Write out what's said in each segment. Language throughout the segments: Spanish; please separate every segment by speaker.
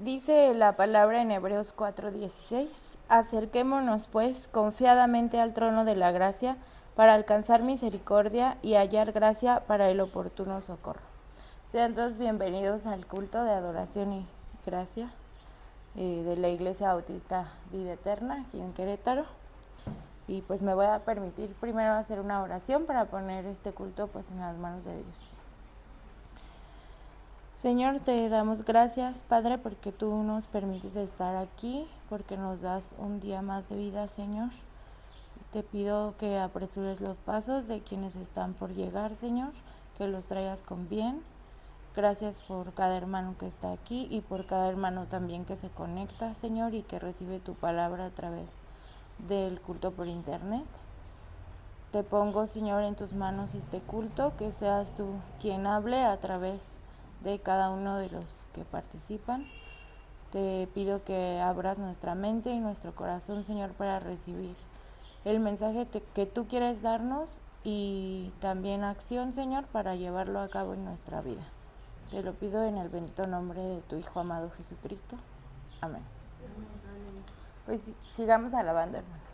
Speaker 1: Dice la palabra en Hebreos 4:16, acerquémonos pues confiadamente al trono de la gracia para alcanzar misericordia y hallar gracia para el oportuno socorro. Sean todos bienvenidos al culto de adoración y gracia de la Iglesia Bautista Vida Eterna aquí en Querétaro. Y pues me voy a permitir primero hacer una oración para poner este culto pues en las manos de Dios. Señor, te damos gracias, Padre, porque tú nos permites estar aquí, porque nos das un día más de vida, Señor. Te pido que apresures los pasos de quienes están por llegar, Señor, que los traigas con bien. Gracias por cada hermano que está aquí y por cada hermano también que se conecta, Señor, y que recibe tu palabra a través del culto por internet. Te pongo, Señor, en tus manos este culto, que seas tú quien hable a través de cada uno de los que participan. Te pido que abras nuestra mente y nuestro corazón, Señor, para recibir el mensaje que tú quieres darnos y también acción, Señor, para llevarlo a cabo en nuestra vida. Te lo pido en el bendito nombre de tu Hijo amado Jesucristo. Amén. Pues sigamos alabando, hermanos.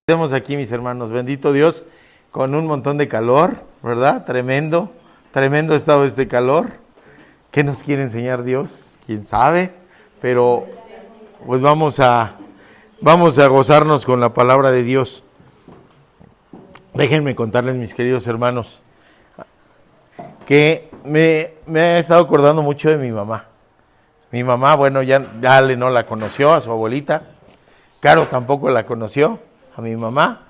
Speaker 2: Estamos aquí, mis hermanos, bendito Dios, con un montón de calor, ¿verdad? Tremendo estado este calor. ¿Qué nos quiere enseñar Dios? ¿Quién sabe? Pero pues vamos a gozarnos con la palabra de Dios. Déjenme contarles, mis queridos hermanos, que me he estado acordando mucho de mi mamá. Mi mamá, bueno, ya Ale no la conoció, a su abuelita. Caro tampoco la conoció, a mi mamá,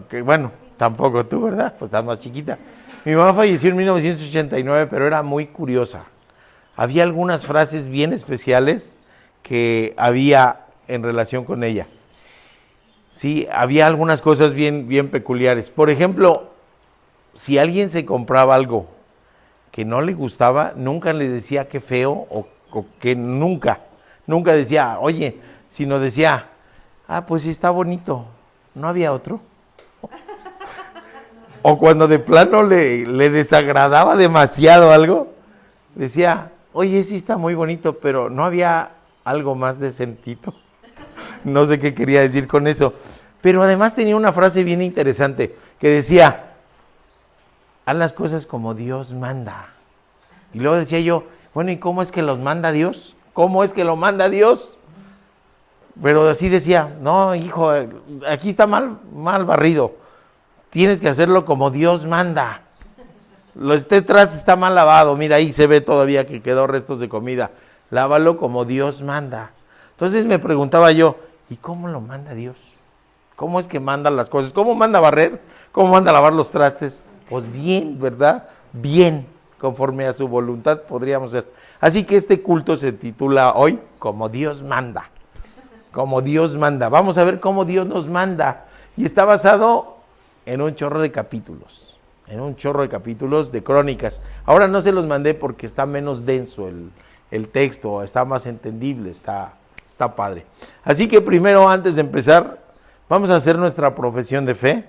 Speaker 2: que bueno, tampoco tú, ¿verdad? Pues estás más chiquita. Mi mamá falleció en 1989, pero era muy curiosa. Había algunas frases bien especiales que había en relación con ella. Sí, había algunas cosas bien peculiares. Por ejemplo, si alguien se compraba algo que no le gustaba, nunca le decía qué feo o que nunca decía, oye, sino decía, pues sí está bonito, ¿no había otro? O cuando de plano le desagradaba demasiado algo, decía, oye, sí está muy bonito, pero ¿no había algo más decentito? No sé qué quería decir con eso. Pero además tenía una frase bien interesante que decía, haz las cosas como Dios manda. Y luego decía yo, bueno, ¿y cómo es que los manda Dios? ¿Cómo es que lo manda Dios? Pero así decía, no, hijo, aquí está mal barrido. Tienes que hacerlo como Dios manda. Este traste está mal lavado, mira, ahí se ve todavía que quedó restos de comida. Lávalo como Dios manda. Entonces me preguntaba yo, ¿y cómo lo manda Dios? ¿Cómo es que manda las cosas? ¿Cómo manda barrer? ¿Cómo manda lavar los trastes? Pues bien, ¿verdad? Bien, conforme a su voluntad podríamos ser. Así que este culto se titula hoy Como Dios manda. Como Dios manda. Vamos a ver cómo Dios nos manda. Y está basado en un chorro de capítulos. De crónicas. Ahora no se los mandé porque está menos denso el texto, está más entendible, está padre. Así que primero, antes de empezar, vamos a hacer nuestra profesión de fe.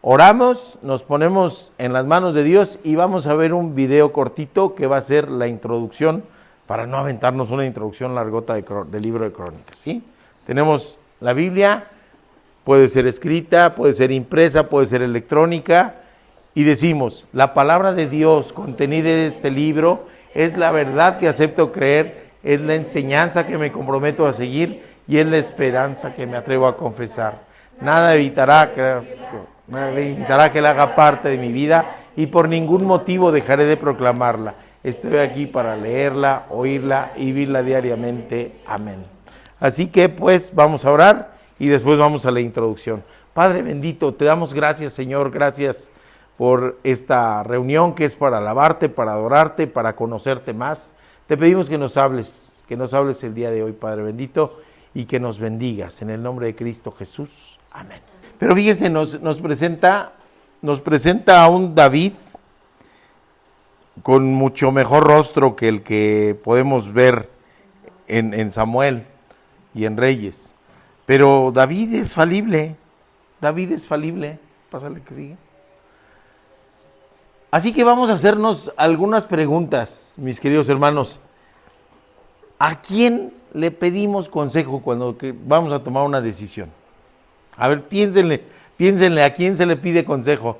Speaker 2: Oramos, nos ponemos en las manos de Dios y vamos a ver un video cortito que va a ser la introducción, para no aventarnos una introducción largota del libro de Crónicas, ¿sí? Tenemos la Biblia, puede ser escrita, puede ser impresa, puede ser electrónica, y decimos, la palabra de Dios contenida en este libro es la verdad que acepto creer, es la enseñanza que me comprometo a seguir y es la esperanza que me atrevo a confesar. Nada evitará que la haga parte de mi vida y por ningún motivo dejaré de proclamarla. Estoy aquí para leerla, oírla y vivirla diariamente. Amén. Así que pues vamos a orar y después vamos a la introducción. Padre bendito, te damos gracias, Señor, gracias por esta reunión que es para alabarte, para adorarte, para conocerte más. Te pedimos que nos hables el día de hoy, Padre bendito, y que nos bendigas en el nombre de Cristo Jesús. Amén. Pero fíjense, nos presenta a un David con mucho mejor rostro que el que podemos ver en Samuel y en Reyes. Pero David es falible. Pásale que sigue. Así que vamos a hacernos algunas preguntas, mis queridos hermanos. ¿A quién le pedimos consejo cuando vamos a tomar una decisión? A ver, piénsenle, ¿a quién se le pide consejo?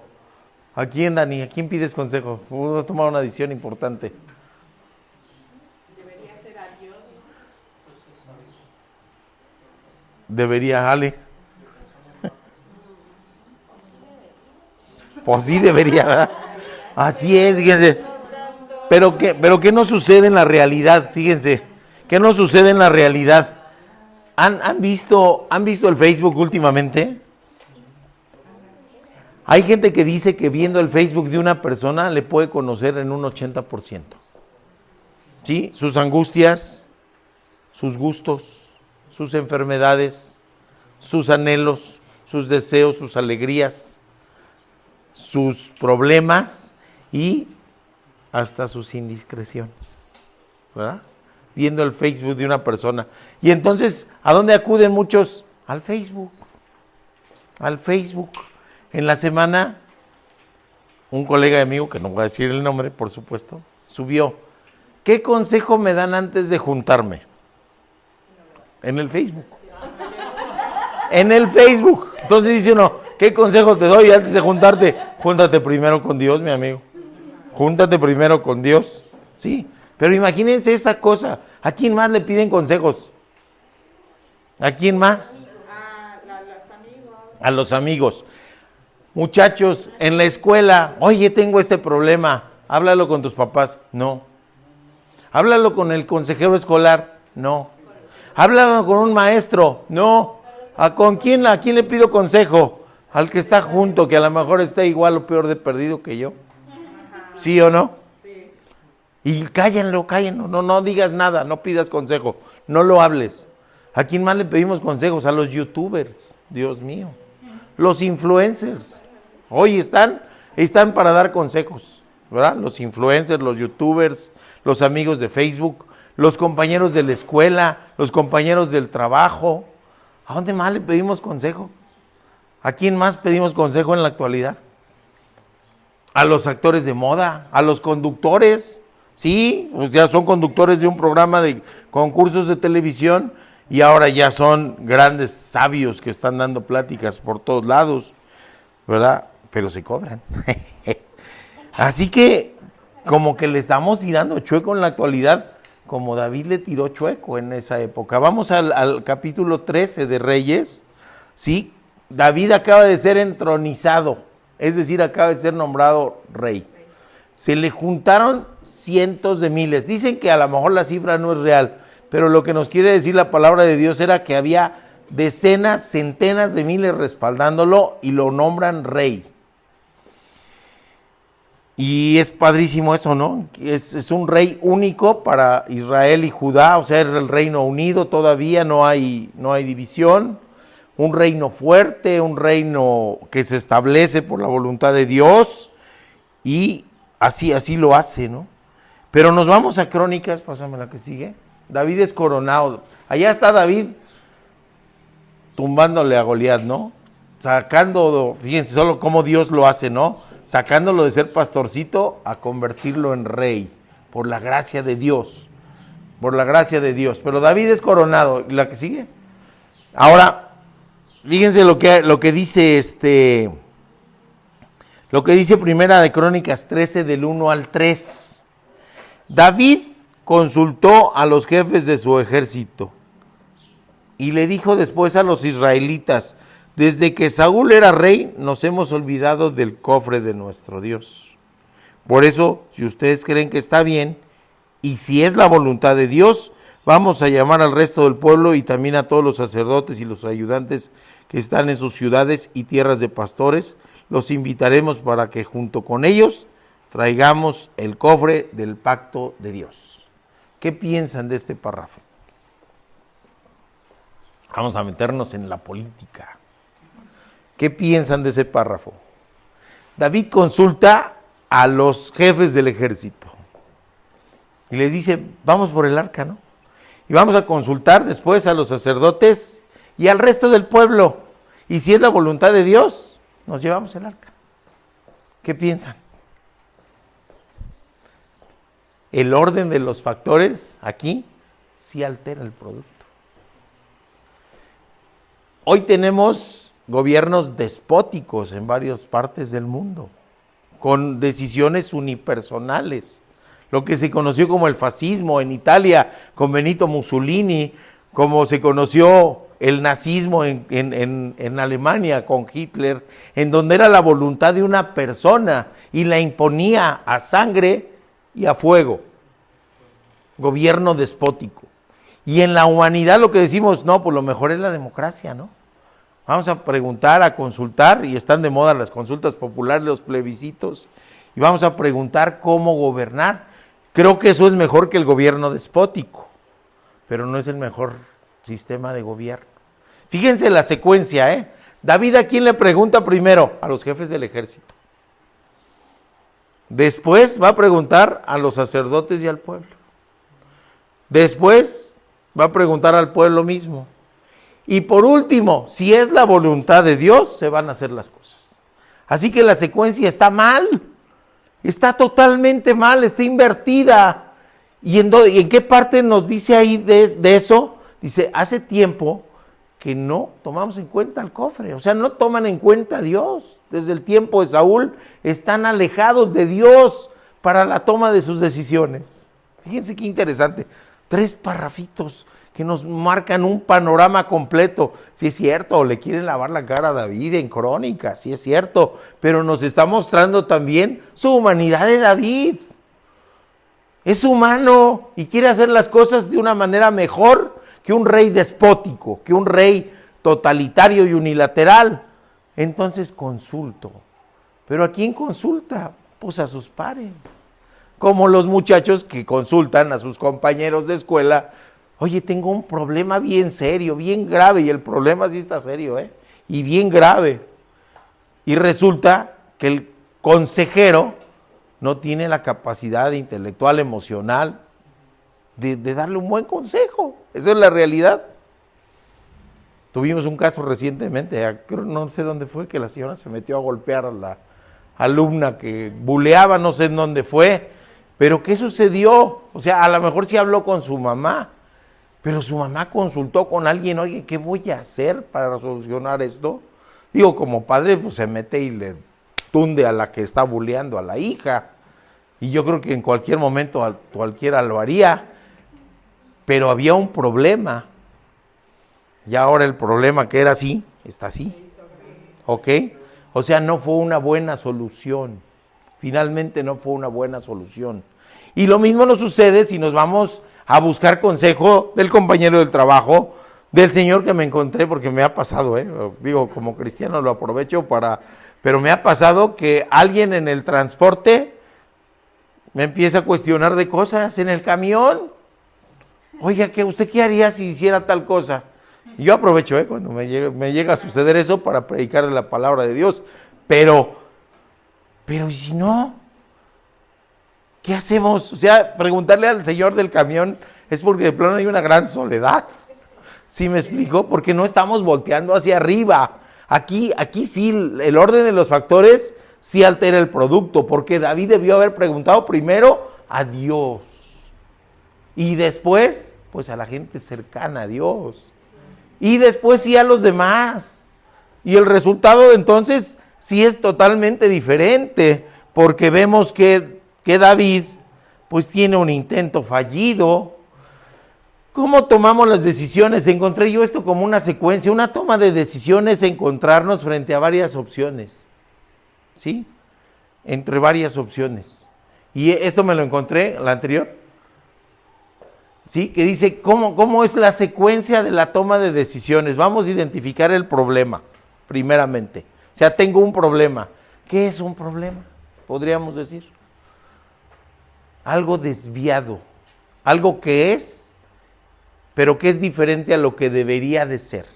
Speaker 2: ¿A quién, Dani? ¿A quién pides consejo? Vamos a tomar una decisión importante.
Speaker 3: Debería ser a Dios.
Speaker 2: Debería, Ale. Pues sí debería, ¿verdad? Así es, fíjense. Pero ¿qué no sucede en la realidad? Fíjense, ¿qué no sucede en la realidad? ¿Han visto el Facebook últimamente? Hay gente que dice que viendo el Facebook de una persona le puede conocer en un 80%. ¿Sí? Sus angustias, sus gustos, sus enfermedades, sus anhelos, sus deseos, sus alegrías, sus problemas y hasta sus indiscreciones, ¿verdad? Viendo el Facebook de una persona. Y entonces, ¿a dónde acuden muchos? Al Facebook. En la semana, un colega amigo, que no voy a decir el nombre, por supuesto, subió, ¿qué consejo me dan antes de juntarme? En el Facebook. en el Facebook. Entonces dice uno, ¿qué consejo te doy antes de juntarte? Júntate primero con Dios, mi amigo. Júntate primero con Dios. Sí, pero imagínense esta cosa. ¿A quién más le piden consejos? ¿A quién más? A los amigos. Muchachos, en la escuela, oye, tengo este problema. Háblalo con tus papás. No. Háblalo con el consejero escolar. No. Háblalo con un maestro. No. ¿A quién le pido consejo? Al que está junto, que a lo mejor está igual o peor de perdido que yo. ¿Sí o no? Sí. Y cállenlo. No digas nada, no pidas consejo. No lo hables. ¿A quién más le pedimos consejos? A los youtubers. Dios mío. Los influencers. Hoy están para dar consejos, ¿verdad? Los influencers, los youtubers, los amigos de Facebook, los compañeros de la escuela, los compañeros del trabajo. ¿A dónde más le pedimos consejo? ¿A quién más pedimos consejo en la actualidad? A los actores de moda, a los conductores, sí, pues ya son conductores de un programa de concursos de televisión y ahora ya son grandes sabios que están dando pláticas por todos lados, ¿verdad? Pero se cobran. Así que como que le estamos tirando chueco en la actualidad, como David le tiró chueco en esa época. Vamos al capítulo 13 de Reyes, ¿sí? David acaba de ser entronizado, es decir, acaba de ser nombrado rey. Se le juntaron cientos de miles. Dicen que a lo mejor la cifra no es real, pero lo que nos quiere decir la palabra de Dios era que había decenas, centenas de miles respaldándolo y lo nombran rey. Y es padrísimo eso, ¿no? Es un rey único para Israel y Judá, o sea, es el reino unido todavía, no hay división. Un reino fuerte, un reino que se establece por la voluntad de Dios y así lo hace, ¿no? Pero nos vamos a Crónicas, pásame la que sigue. David es coronado. Allá está David tumbándole a Goliat, ¿no? Fíjense solo cómo Dios lo hace, ¿no? Sacándolo de ser pastorcito a convertirlo en rey, por la gracia de Dios. Por la gracia de Dios. Pero David es coronado. ¿La que sigue? Ahora, fíjense lo que dice lo que dice Primera de Crónicas 13 del 1 al 3. David consultó a los jefes de su ejército y le dijo después a los israelitas: desde que Saúl era rey, nos hemos olvidado del cofre de nuestro Dios. Por eso, si ustedes creen que está bien, y si es la voluntad de Dios, vamos a llamar al resto del pueblo y también a todos los sacerdotes y los ayudantes que están en sus ciudades y tierras de pastores. Los invitaremos para que junto con ellos traigamos el cofre del pacto de Dios. ¿Qué piensan de este párrafo? Vamos a meternos en la política. ¿Qué piensan de ese párrafo? David consulta a los jefes del ejército y les dice: vamos por el arca, ¿no? Y vamos a consultar después a los sacerdotes y al resto del pueblo. Y si es la voluntad de Dios, nos llevamos el arca. ¿Qué piensan? El orden de los factores aquí sí altera el producto. Hoy tenemos gobiernos despóticos en varias partes del mundo, con decisiones unipersonales, lo que se conoció como el fascismo en Italia con Benito Mussolini, como se conoció el nazismo en Alemania con Hitler, en donde era la voluntad de una persona y la imponía a sangre y a fuego. Gobierno despótico. Y en la humanidad lo que decimos, no, pues lo mejor es la democracia, ¿no? Vamos a preguntar, a consultar, y están de moda las consultas populares, los plebiscitos, y vamos a preguntar cómo gobernar. Creo que eso es mejor que el gobierno despótico, pero no es el mejor sistema de gobierno. Fíjense la secuencia, ¿eh? David, ¿a quién le pregunta primero? A los jefes del ejército. Después va a preguntar a los sacerdotes y al pueblo. Después va a preguntar al pueblo mismo. Y por último, si es la voluntad de Dios, se van a hacer las cosas. Así que la secuencia está mal. Está totalmente mal, está invertida. ¿Y en qué parte nos dice ahí de eso? Dice, hace tiempo que no tomamos en cuenta el cofre, o sea, no toman en cuenta a Dios. Desde el tiempo de Saúl están alejados de Dios para la toma de sus decisiones. Fíjense qué interesante, 3 parrafitos que nos marcan un panorama completo. Sí es cierto, le quieren lavar la cara a David en Crónicas, sí es cierto, pero nos está mostrando también su humanidad de David. Es humano y quiere hacer las cosas de una manera mejor que un rey despótico, que un rey totalitario y unilateral. Entonces consulto. ¿Pero a quién consulta? Pues a sus pares. Como los muchachos que consultan a sus compañeros de escuela. Oye, tengo un problema bien serio, bien grave, y el problema sí está serio, y bien grave. Y resulta que el consejero no tiene la capacidad intelectual, emocional, de darle un buen consejo. Esa es la realidad. Tuvimos un caso recientemente, no sé dónde fue, que la señora se metió a golpear a la alumna que buleaba, no sé en dónde fue, pero ¿qué sucedió? O sea, a lo mejor sí habló con su mamá, pero su mamá consultó con alguien, oye, ¿qué voy a hacer para solucionar esto? Digo, como padre, pues se mete y le tunde a la que está buleando a la hija, y yo creo que en cualquier momento cualquiera lo haría, pero había un problema, y ahora el problema que era así, está así, ¿ok? O sea, no fue una buena solución, finalmente no fue una buena solución. Y lo mismo nos sucede si nos vamos a buscar consejo del compañero del trabajo, del señor que me encontré, porque me ha pasado, digo, como cristiano lo aprovecho pero me ha pasado que alguien en el transporte me empieza a cuestionar de cosas en el camión. Oiga, ¿usted qué haría si hiciera tal cosa? Y yo aprovecho, cuando me llega a suceder eso para predicar de la palabra de Dios. Pero ¿y si no? ¿Qué hacemos? O sea, preguntarle al señor del camión es porque de plano hay una gran soledad. ¿Sí me explico? Porque no estamos volteando hacia arriba. Aquí sí, el orden de los factores sí altera el producto, porque David debió haber preguntado primero a Dios. Y después, pues a la gente cercana a Dios. Y después sí a los demás. Y el resultado entonces sí es totalmente diferente, porque vemos que David pues tiene un intento fallido. ¿Cómo tomamos las decisiones? Encontré yo esto como una secuencia, una toma de decisiones, encontrarnos frente a varias opciones. ¿Sí? Entre varias opciones. Y esto me lo encontré, la anterior. ¿Sí? Que dice, ¿cómo es la secuencia de la toma de decisiones? Vamos a identificar el problema, primeramente. O sea, tengo un problema. ¿Qué es un problema? Podríamos decir. Algo desviado. Algo que es, pero que es diferente a lo que debería de ser.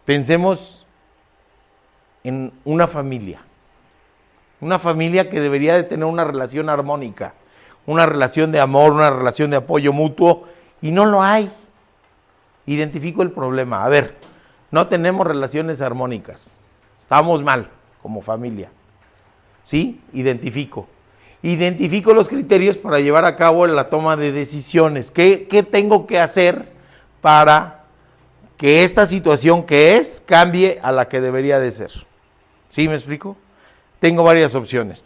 Speaker 2: Pensemos en una familia. Una familia que debería de tener una relación armónica, una relación de amor, una relación de apoyo mutuo, y no lo hay. Identifico el problema. A ver, no tenemos relaciones armónicas. Estamos mal como familia. ¿Sí? Identifico los criterios para llevar a cabo la toma de decisiones. ¿Qué tengo que hacer para que esta situación que es cambie a la que debería de ser? ¿Sí me explico? Tengo varias opciones.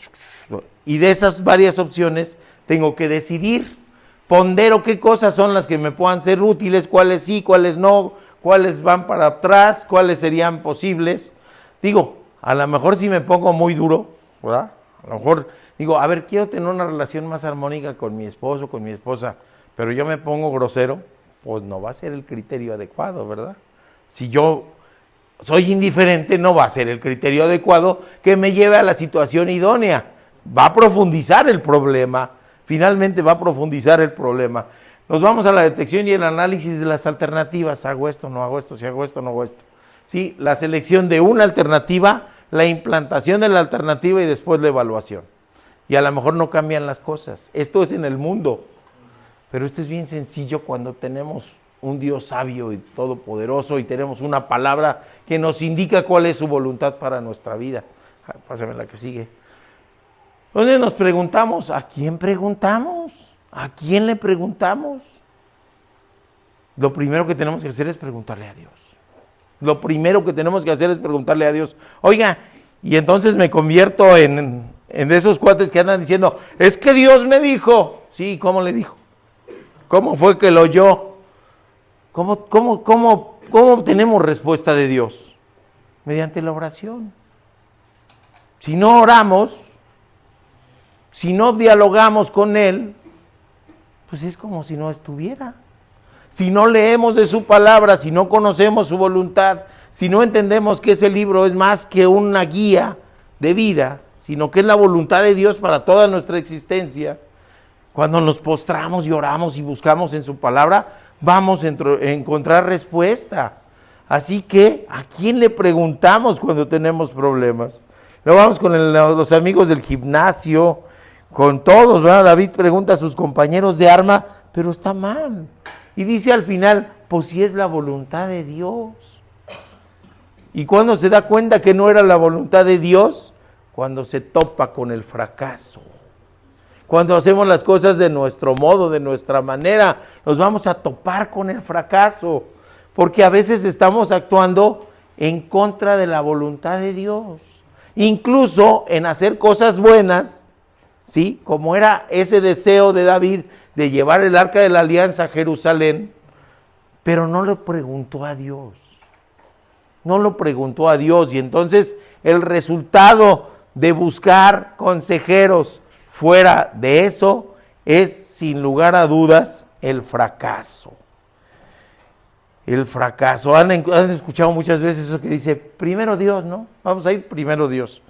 Speaker 2: Y de esas varias opciones tengo que decidir. Pondero qué cosas son las que me puedan ser útiles, cuáles sí, cuáles no, cuáles van para atrás, cuáles serían posibles. Digo, a lo mejor si me pongo muy duro, ¿verdad? A lo mejor digo, a ver, quiero tener una relación más armónica con mi esposo, con mi esposa, pero yo me pongo grosero, pues no va a ser el criterio adecuado, ¿verdad? Si yo soy indiferente, no va a ser el criterio adecuado que me lleve a la situación idónea. Va a profundizar el problema, finalmente va a profundizar el problema. Nos vamos a la detección y el análisis de las alternativas. Hago esto, no hago esto, si hago esto, no hago esto. ¿Sí? La selección de una alternativa, la implantación de la alternativa y después la evaluación. Y a lo mejor no cambian las cosas. Esto es en el mundo. Pero esto es bien sencillo cuando tenemos un Dios sabio y todopoderoso y tenemos una palabra que nos indica cuál es su voluntad para nuestra vida. Pásame la que sigue. Entonces nos preguntamos, ¿a quién preguntamos? ¿A quién le preguntamos? lo primero que tenemos que hacer es preguntarle a Dios. Lo primero que tenemos que hacer es preguntarle a Dios. Oiga, y entonces me convierto en esos cuates que andan diciendo, es que Dios me dijo. Sí, ¿cómo le dijo? ¿Cómo fue que lo oyó? ¿Cómo obtenemos respuesta de Dios? Mediante la oración. Si no oramos, si no dialogamos con Él, pues es como si no estuviera. Si no leemos de su palabra, si no conocemos su voluntad, si no entendemos que ese libro es más que una guía de vida, sino que es la voluntad de Dios para toda nuestra existencia, cuando nos postramos y oramos y buscamos en su palabra, vamos a encontrar respuesta. Así que, ¿a quién le preguntamos cuando tenemos problemas? Luego vamos con los amigos del gimnasio, con todos, ¿verdad? David pregunta a sus compañeros de arma, pero está mal. Y dice al final, pues si es la voluntad de Dios. ¿Y cuándo se da cuenta que no era la voluntad de Dios? Cuando se topa con el fracaso. Cuando hacemos las cosas de nuestro modo, de nuestra manera, nos vamos a topar con el fracaso. Porque a veces estamos actuando en contra de la voluntad de Dios. Incluso en hacer cosas buenas, ¿sí? Como era ese deseo de David de llevar el arca de la alianza a Jerusalén, pero no le preguntó a Dios. No lo preguntó a Dios, y entonces el resultado de buscar consejeros fuera de eso es, sin lugar a dudas, el fracaso. El fracaso. Han escuchado muchas veces eso que dice, primero Dios, ¿no? Vamos a ir primero Dios.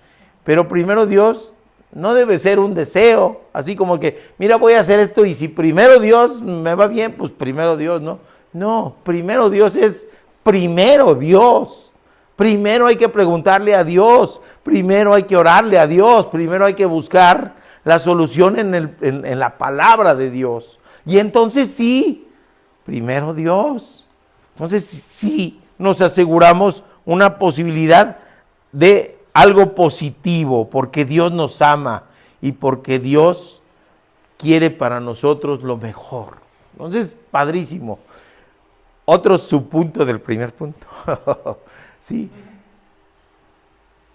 Speaker 2: Pero primero Dios no debe ser un deseo, así como que, mira, voy a hacer esto y si primero Dios me va bien, pues primero Dios, ¿no? No, primero Dios es primero Dios. Primero hay que preguntarle a Dios, primero hay que orarle a Dios, primero hay que buscar la solución en la palabra de Dios. Y entonces sí, primero Dios. Entonces sí nos aseguramos una posibilidad de algo positivo, porque Dios nos ama y porque Dios quiere para nosotros lo mejor. Entonces, padrísimo. Otro subpunto del primer punto. ¿Sí?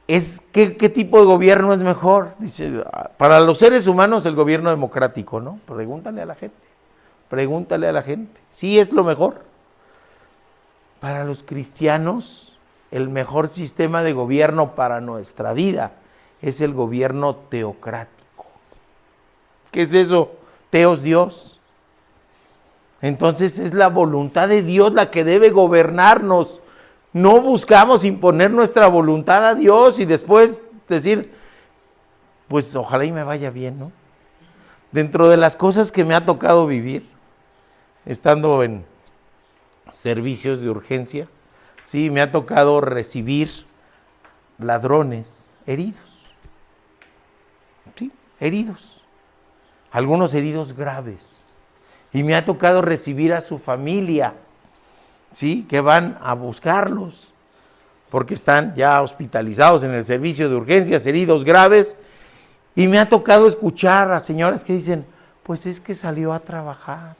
Speaker 2: ¿Qué tipo de gobierno es mejor? Dice, para los seres humanos el gobierno democrático, ¿no? Pregúntale a la gente. Pregúntale a la gente. Sí, es lo mejor. Para los cristianos, el mejor sistema de gobierno para nuestra vida es el gobierno teocrático. ¿Qué es eso? Teos, Dios. Entonces es la voluntad de Dios la que debe gobernarnos. No buscamos imponer nuestra voluntad a Dios y después decir, pues ojalá y me vaya bien, ¿no? Dentro de las cosas que me ha tocado vivir, estando en servicios de urgencia, sí, me ha tocado recibir ladrones heridos. Sí, heridos. Algunos heridos graves. Y me ha tocado recibir a su familia, ¿sí? Que van a buscarlos, porque están ya hospitalizados en el servicio de urgencias, heridos graves. Y me ha tocado escuchar a señoras que dicen, pues es que salió a trabajar.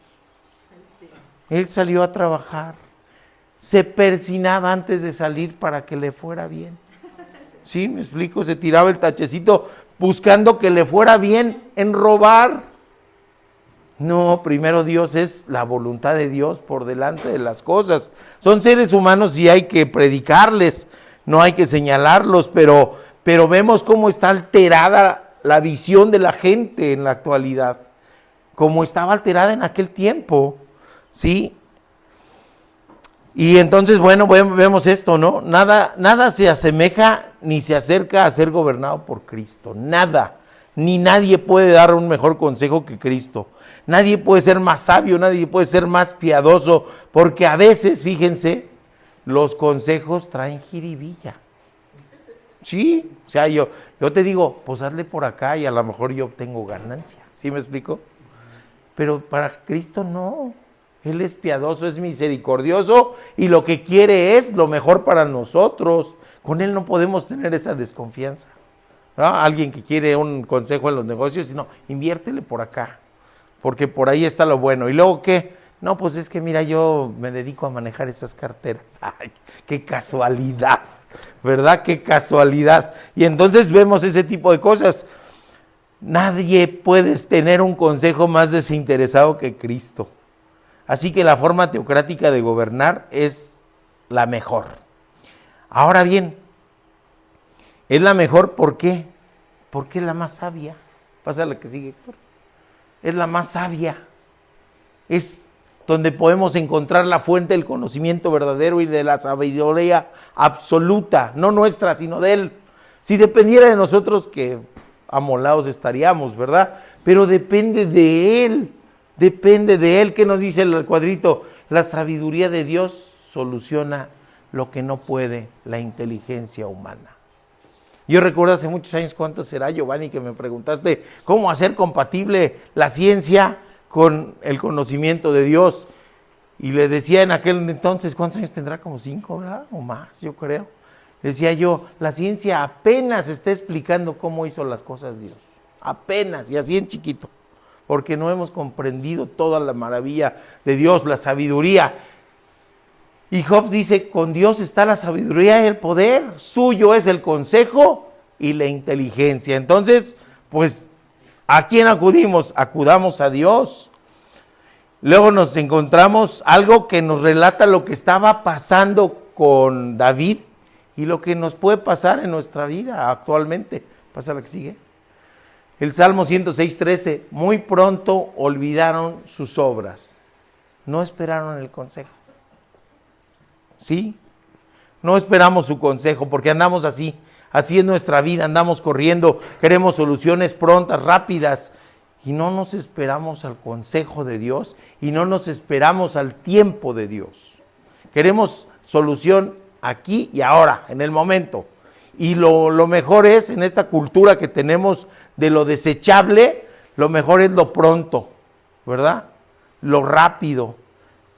Speaker 2: Él salió a trabajar. Se persinaba antes de salir para que le fuera bien. ¿Sí? ¿Me explico? Se tiraba el tachecito buscando que le fuera bien en robar. No, primero Dios es la voluntad de Dios por delante de las cosas. Son seres humanos y hay que predicarles, no hay que señalarlos, pero vemos cómo está alterada la visión de la gente en la actualidad, como estaba alterada en aquel tiempo, ¿sí? Y entonces, bueno, vemos esto, ¿no? Nada se asemeja ni se acerca a ser gobernado por Cristo, nada, ni nadie puede dar un mejor consejo que Cristo. Nadie puede ser más sabio, nadie puede ser más piadoso, porque a veces, fíjense, los consejos traen jiribilla. Sí, o sea, yo te digo, pues hazle por acá y a lo mejor yo obtengo ganancia. ¿Sí me explico? Pero para Cristo no. Él es piadoso, es misericordioso y lo que quiere es lo mejor para nosotros. Con Él no podemos tener esa desconfianza. ¿No? Alguien que quiere un consejo en los negocios, no, inviértele por acá, porque por ahí está lo bueno. ¿Y luego qué? No, pues es que mira, yo me dedico a manejar esas carteras. Ay, qué casualidad, ¿verdad? Qué casualidad. Y entonces vemos ese tipo de cosas. Nadie puede tener un consejo más desinteresado que Cristo. Así que la forma teocrática de gobernar es la mejor. Ahora bien, es la mejor, ¿por qué? Porque es la más sabia. Pasa la que sigue, Héctor. Es la más sabia. Es donde podemos encontrar la fuente del conocimiento verdadero y de la sabiduría absoluta, no nuestra, sino de Él. Si dependiera de nosotros, que amolados estaríamos, ¿verdad? Pero depende de Él, ¿Qué nos dice el cuadrito? La sabiduría de Dios soluciona lo que no puede la inteligencia humana. Yo recuerdo hace muchos años, ¿cuánto será, Giovanni, que me preguntaste cómo hacer compatible la ciencia con el conocimiento de Dios? Y le decía en aquel entonces, ¿cuántos años tendrá? Como 5, ¿verdad? O más, yo creo. Decía yo, la ciencia apenas está explicando cómo hizo las cosas Dios. Apenas, y así en chiquito. Porque no hemos comprendido toda la maravilla de Dios, la sabiduría. Y Job dice, con Dios está la sabiduría y el poder, suyo es el consejo y la inteligencia. Entonces, pues, ¿a quién acudimos? Acudamos a Dios. Luego nos encontramos algo que nos relata lo que estaba pasando con David y lo que nos puede pasar en nuestra vida actualmente. Pasa la que sigue. El Salmo 106:13, muy pronto olvidaron sus obras, no esperaron el consejo. ¿Sí? No esperamos su consejo porque andamos así es nuestra vida, andamos corriendo, queremos soluciones prontas, rápidas, y no nos esperamos al consejo de Dios y no nos esperamos al tiempo de Dios. Queremos solución aquí y ahora, en el momento. Y lo mejor es, en esta cultura que tenemos de lo desechable, lo mejor es lo pronto, ¿verdad? Lo rápido.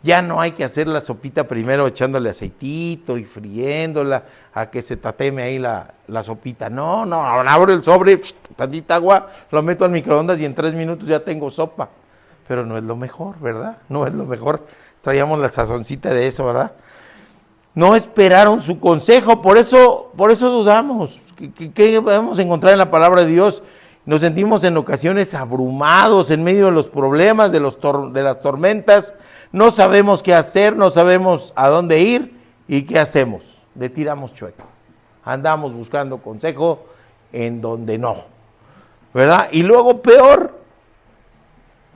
Speaker 2: Ya no hay que hacer la sopita primero echándole aceitito y friéndola a que se tateme ahí la sopita. No, ahora abro el sobre, tantita agua, lo meto al microondas y en 3 minutos ya tengo sopa. Pero no es lo mejor, ¿verdad? No es lo mejor. Traíamos la sazoncita de eso, ¿verdad? No esperaron su consejo, por eso dudamos. ¿Qué podemos encontrar en la palabra de Dios? Nos sentimos en ocasiones abrumados en medio de los problemas, de las tormentas. No sabemos qué hacer, no sabemos a dónde ir. ¿Y qué hacemos? Le tiramos chueco. Andamos buscando consejo en donde no, ¿verdad? Y luego peor,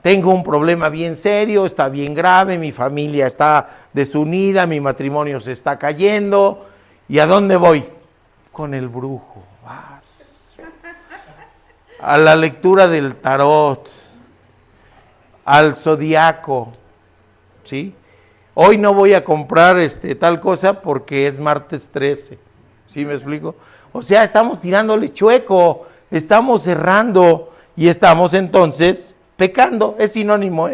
Speaker 2: tengo un problema bien serio, está bien grave, mi familia está desunida, mi matrimonio se está cayendo. ¿Y a dónde voy? Con el brujo. A la lectura del tarot, al zodiaco, ¿sí? Hoy no voy a comprar tal cosa porque es martes 13, ¿sí me explico? O sea, estamos tirándole chueco, estamos errando y estamos entonces pecando, es sinónimo,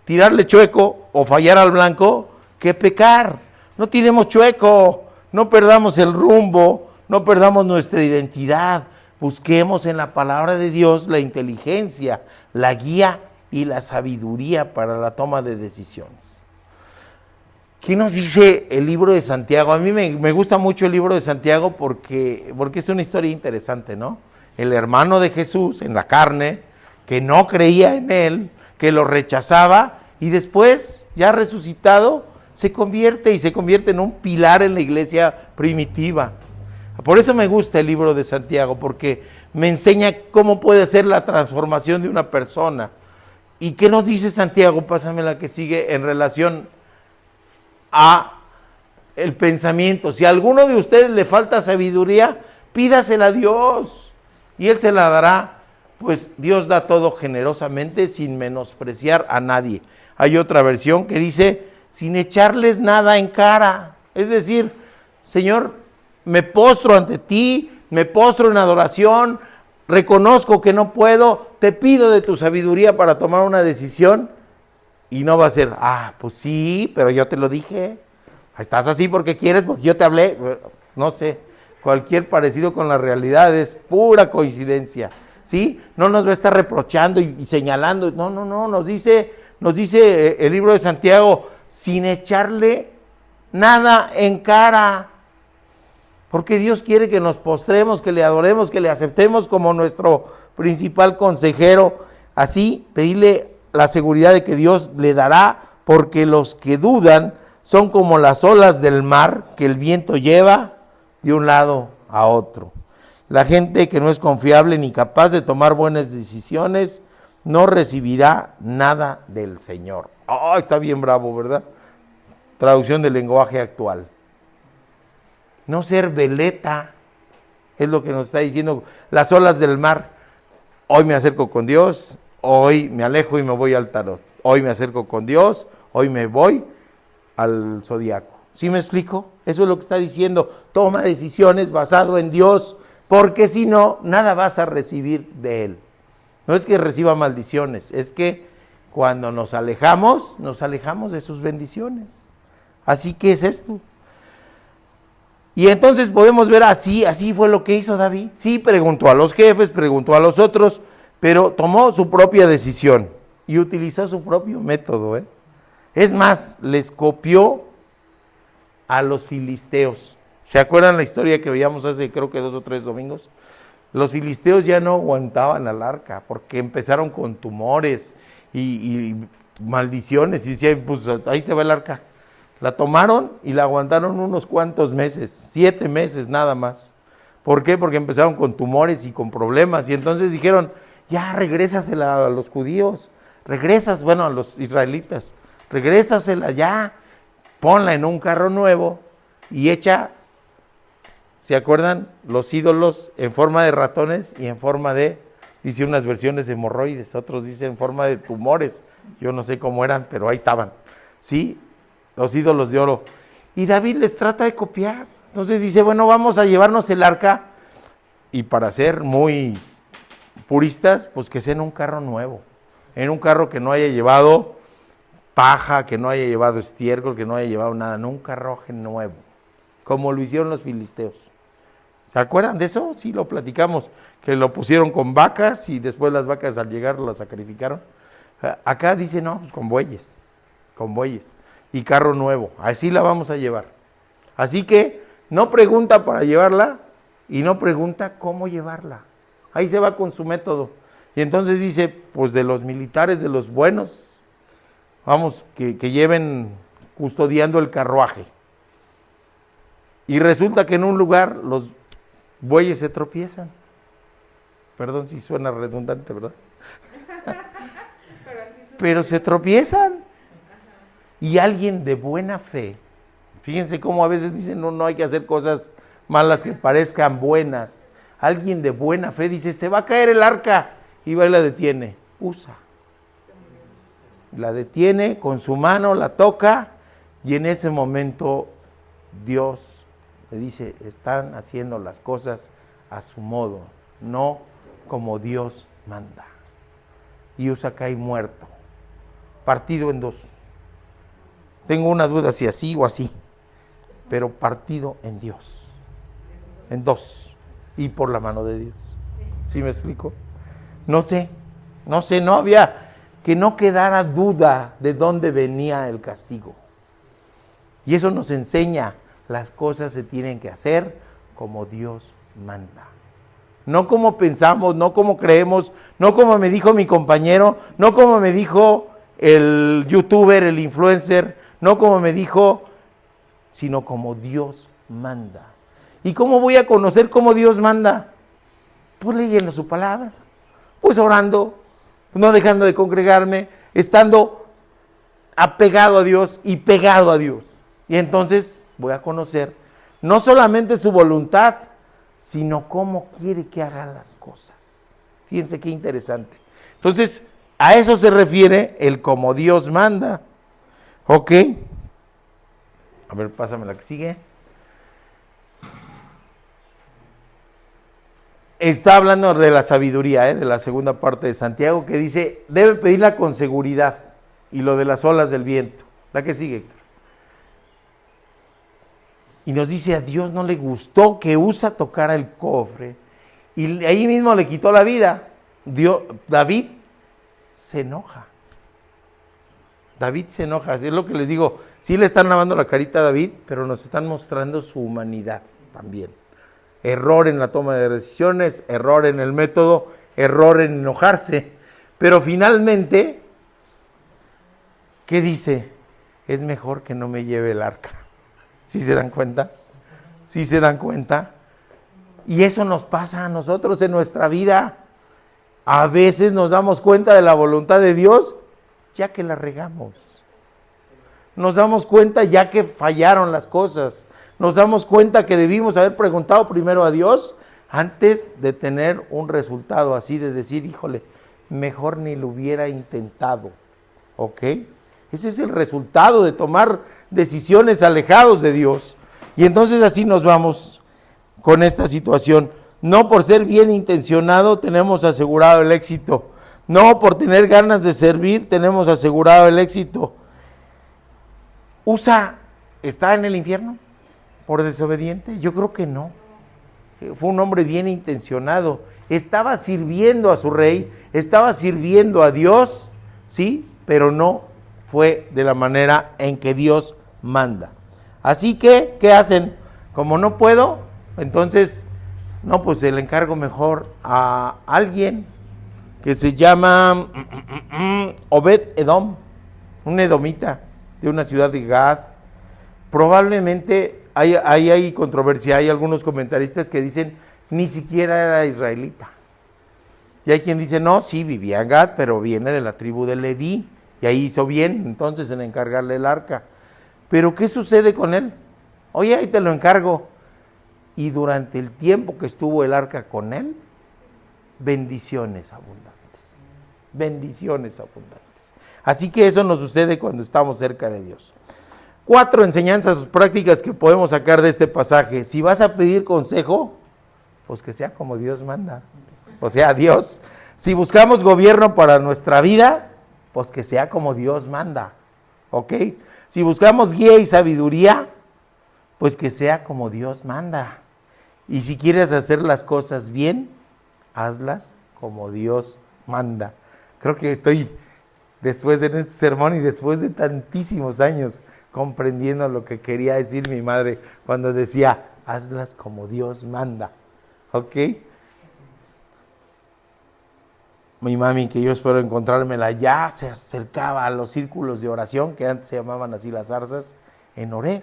Speaker 2: tirarle chueco o fallar al blanco que pecar. No tiremos chueco, no perdamos el rumbo, no perdamos nuestra identidad. Busquemos en la palabra de Dios la inteligencia, la guía y la sabiduría para la toma de decisiones. ¿Qué nos dice el libro de Santiago? A mí me gusta mucho el libro de Santiago porque es una historia interesante, ¿no? El hermano de Jesús en la carne, que no creía en él, que lo rechazaba y después, ya resucitado, se convierte en un pilar en la iglesia primitiva. Por eso me gusta el libro de Santiago, porque me enseña cómo puede ser la transformación de una persona. ¿Y qué nos dice Santiago? Pásame la que sigue en relación a el pensamiento. Si a alguno de ustedes le falta sabiduría, pídasela a Dios y Él se la dará. Pues Dios da todo generosamente sin menospreciar a nadie. Hay otra versión que dice, sin echarles nada en cara. Es decir, Señor, me postro ante ti, me postro en adoración, reconozco que no puedo, te pido de tu sabiduría para tomar una decisión y no va a ser, pues sí, pero yo te lo dije, estás así porque quieres, porque yo te hablé, no sé, cualquier parecido con la realidad es pura coincidencia, ¿sí? No nos va a estar reprochando y señalando, no, nos dice nos dice el libro de Santiago, sin echarle nada en cara. Porque Dios quiere que nos postremos, que le adoremos, que le aceptemos como nuestro principal consejero. Así, pedirle la seguridad de que Dios le dará, porque los que dudan son como las olas del mar que el viento lleva de un lado a otro. La gente que no es confiable ni capaz de tomar buenas decisiones no recibirá nada del Señor. Está bien bravo, ¿verdad? Traducción del lenguaje actual. No ser veleta, es lo que nos está diciendo las olas del mar. Hoy me acerco con Dios, hoy me alejo y me voy al tarot. Hoy me acerco con Dios, hoy me voy al zodiaco. ¿Sí me explico? Eso es lo que está diciendo. Toma decisiones basado en Dios, porque si no, nada vas a recibir de Él. No es que reciba maldiciones, es que cuando nos alejamos de sus bendiciones. Así que es esto. Y entonces podemos ver así fue lo que hizo David. Sí, preguntó a los jefes, preguntó a los otros, pero tomó su propia decisión y utilizó su propio método. Es más, les copió a los filisteos. ¿Se acuerdan la historia que veíamos hace creo que 2 o 3 domingos? Los filisteos ya no aguantaban al arca porque empezaron con tumores y maldiciones y decían, pues ahí te va el arca. La tomaron y la aguantaron unos cuantos meses, 7 meses nada más. ¿Por qué? Porque empezaron con tumores y con problemas. Y entonces dijeron, ya regrésasela a los judíos, a los israelitas, regrésasela ya, ponla en un carro nuevo y echa, ¿se acuerdan? Los ídolos en forma de ratones y en forma de, dice unas versiones de hemorroides, otros dicen en forma de tumores. Yo no sé cómo eran, pero ahí estaban, ¿sí? Los ídolos de oro. Y David les trata de copiar. Entonces dice, bueno, vamos a llevarnos el arca. Y para ser muy puristas, pues que sea en un carro nuevo. En un carro que no haya llevado paja, que no haya llevado estiércol, que no haya llevado nada. En un carruaje nuevo. Como lo hicieron los filisteos. ¿Se acuerdan de eso? Sí, lo platicamos. Que lo pusieron con vacas y después las vacas al llegar las sacrificaron. Acá dice, no, pues con bueyes. Con bueyes. Y carro nuevo, así la vamos a llevar. Así que no pregunta para llevarla y no pregunta cómo llevarla. Ahí se va con su método. Y entonces dice, pues de los militares, de los buenos, vamos, que lleven custodiando el carruaje. Y resulta que en un lugar los bueyes se tropiezan. Perdón si suena redundante, ¿verdad? Pero se tropiezan. Y alguien de buena fe, fíjense cómo a veces dicen, no hay que hacer cosas malas que parezcan buenas. Alguien de buena fe dice, se va a caer el arca, y va y la detiene. La detiene con su mano, la toca, y en ese momento Dios le dice, están haciendo las cosas a su modo, no como Dios manda. Y Usa cae muerto, partido en 2. Tengo una duda si así o así, pero partido en Dios, en 2, y por la mano de Dios. ¿Sí me explico? No sé, no había, que no quedara duda de dónde venía el castigo. Y eso nos enseña, las cosas se tienen que hacer como Dios manda. No como pensamos, no como creemos, no como me dijo mi compañero, no como me dijo el youtuber, el influencer, no como me dijo, sino como Dios manda. ¿Y cómo voy a conocer cómo Dios manda? Pues leyendo su palabra, pues orando, no dejando de congregarme, estando apegado a Dios y pegado a Dios. Y entonces voy a conocer no solamente su voluntad, sino cómo quiere que haga las cosas. Fíjense qué interesante. Entonces, a eso se refiere el como Dios manda. ¿Ok? A ver, pásame la que sigue. Está hablando de la sabiduría, de la segunda parte de Santiago, que dice, debe pedirla con seguridad, y lo de las olas del viento. La que sigue, Héctor. Y nos dice, a Dios no le gustó que Usa tocara el cofre, y ahí mismo le quitó la vida. David se enoja. David se enoja, es lo que les digo, sí le están lavando la carita a David, pero nos están mostrando su humanidad también. Error en la toma de decisiones, error en el método, error en enojarse, pero finalmente, ¿qué dice? Es mejor que no me lleve el arca. ¿Sí se dan cuenta? ¿Sí se dan cuenta? Y eso nos pasa a nosotros en nuestra vida. A veces nos damos cuenta de la voluntad de Dios ya que la regamos. Nos damos cuenta ya que fallaron las cosas. Nos damos cuenta que debimos haber preguntado primero a Dios antes de tener un resultado así, de decir, híjole, mejor ni lo hubiera intentado. ¿Ok? Ese es el resultado de tomar decisiones alejados de Dios. Y entonces así nos vamos con esta situación. No por ser bien intencionado tenemos asegurado el éxito. No por tener ganas de servir tenemos asegurado el éxito. ¿Usa está en el infierno por desobediente? Yo creo que no. Fue un hombre bien intencionado. Estaba sirviendo a su rey, estaba sirviendo a Dios, ¿sí? Pero no fue de la manera en que Dios manda. Así que, ¿qué hacen? Como no puedo, entonces, no, pues se le encargo mejor a alguien que se llama Obed-Edom, un edomita de una ciudad de Gad. Probablemente hay controversia, hay algunos comentaristas que dicen ni siquiera era israelita. Y hay quien dice, no, sí, vivía en Gad, pero viene de la tribu de Leví, y ahí hizo bien entonces en encargarle el arca. Pero ¿qué sucede con él? Oye, ahí te lo encargo. Y durante el tiempo que estuvo el arca con él, bendiciones abundantes. Bendiciones abundantes. Así que eso nos sucede cuando estamos cerca de Dios. 4 enseñanzas prácticas que podemos sacar de este pasaje. Si vas a pedir consejo, pues que sea como Dios manda. O sea, Dios. Si buscamos gobierno para nuestra vida, pues que sea como Dios manda. ¿Ok? Si buscamos guía y sabiduría, pues que sea como Dios manda. Y si quieres hacer las cosas bien, hazlas como Dios manda. Creo que estoy, después de este sermón y después de tantísimos años, comprendiendo lo que quería decir mi madre cuando decía, hazlas como Dios manda. ¿Ok? Mi mami, que yo espero encontrármela, ya se acercaba a los círculos de oración, que antes se llamaban así las zarzas, en Oreb,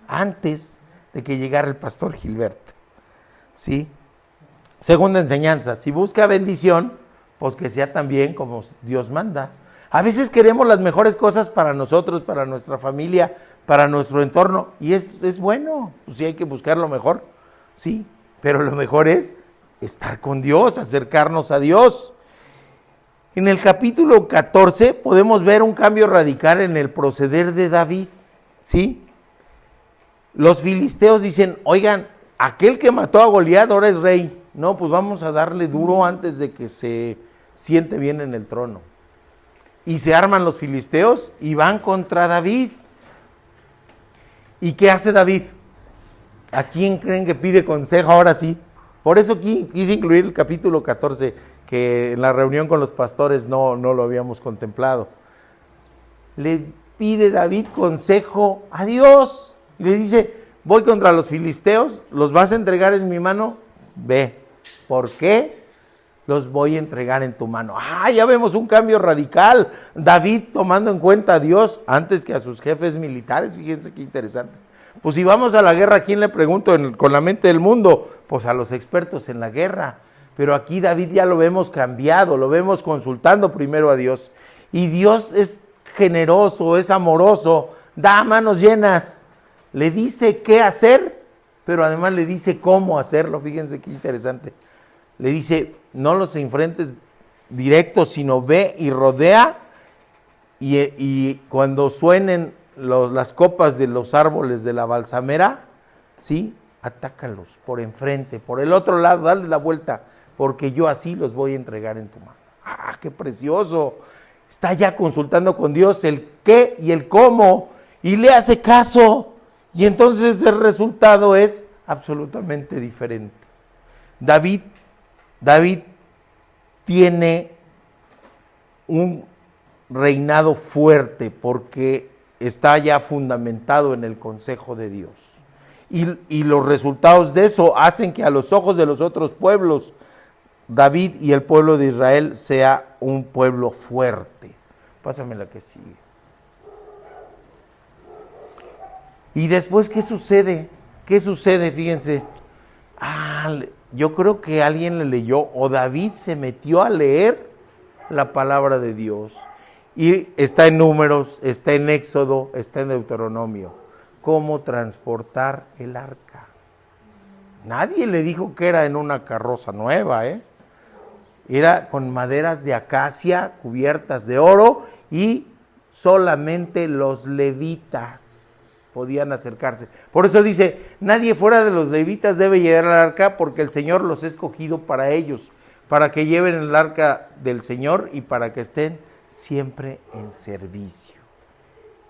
Speaker 2: antes de que llegara el pastor Gilberto. ¿Sí? Segunda enseñanza, si busca bendición, pues que sea también como Dios manda. A veces queremos las mejores cosas para nosotros, para nuestra familia, para nuestro entorno, y es bueno, pues sí hay que buscar lo mejor, sí, pero lo mejor es estar con Dios, acercarnos a Dios. En el capítulo 14 podemos ver un cambio radical en el proceder de David, ¿sí? Los filisteos dicen, oigan, aquel que mató a Goliat ahora es rey. No, pues vamos a darle duro antes de que se siente bien en el trono. Y se arman los filisteos y van contra David. ¿Y qué hace David? ¿A quién creen que pide consejo ahora sí? Por eso quise incluir el capítulo 14, que en la reunión con los pastores no lo habíamos contemplado. Le pide David consejo a Dios. Y le dice, voy contra los filisteos, ¿los vas a entregar en mi mano? Ve. ¿Por qué? Los voy a entregar en tu mano. Ya vemos un cambio radical. David tomando en cuenta a Dios antes que a sus jefes militares. Fíjense qué interesante. Pues si vamos a la guerra, ¿a quién le pregunto con la mente del mundo? Pues a los expertos en la guerra. Pero aquí David ya lo vemos cambiado, lo vemos consultando primero a Dios. Y Dios es generoso, es amoroso, da manos llenas. Le dice qué hacer, pero además le dice cómo hacerlo. Fíjense qué interesante. Le dice, no los enfrentes directos, sino ve y rodea. Y cuando suenen las copas de los árboles de la balsamera, ¿sí? Atácalos por enfrente, por el otro lado, dale la vuelta, porque yo así los voy a entregar en tu mano. ¡Qué precioso! Está ya consultando con Dios el qué y el cómo, y le hace caso, y entonces el resultado es absolutamente diferente. David tiene un reinado fuerte porque está ya fundamentado en el consejo de Dios. Y los resultados de eso hacen que a los ojos de los otros pueblos, David y el pueblo de Israel sea un pueblo fuerte. Pásame la que sigue. Y después, ¿qué sucede? ¿Qué sucede? Fíjense. Yo creo que alguien le leyó, o David se metió a leer la palabra de Dios. Y está en Números, está en Éxodo, está en Deuteronomio. ¿Cómo transportar el arca? Nadie le dijo que era en una carroza nueva, Era con maderas de acacia cubiertas de oro y solamente los levitas podían acercarse. Por eso dice, nadie fuera de los levitas debe llevar al arca porque el Señor los ha escogido para ellos, para que lleven el arca del Señor y para que estén siempre en servicio.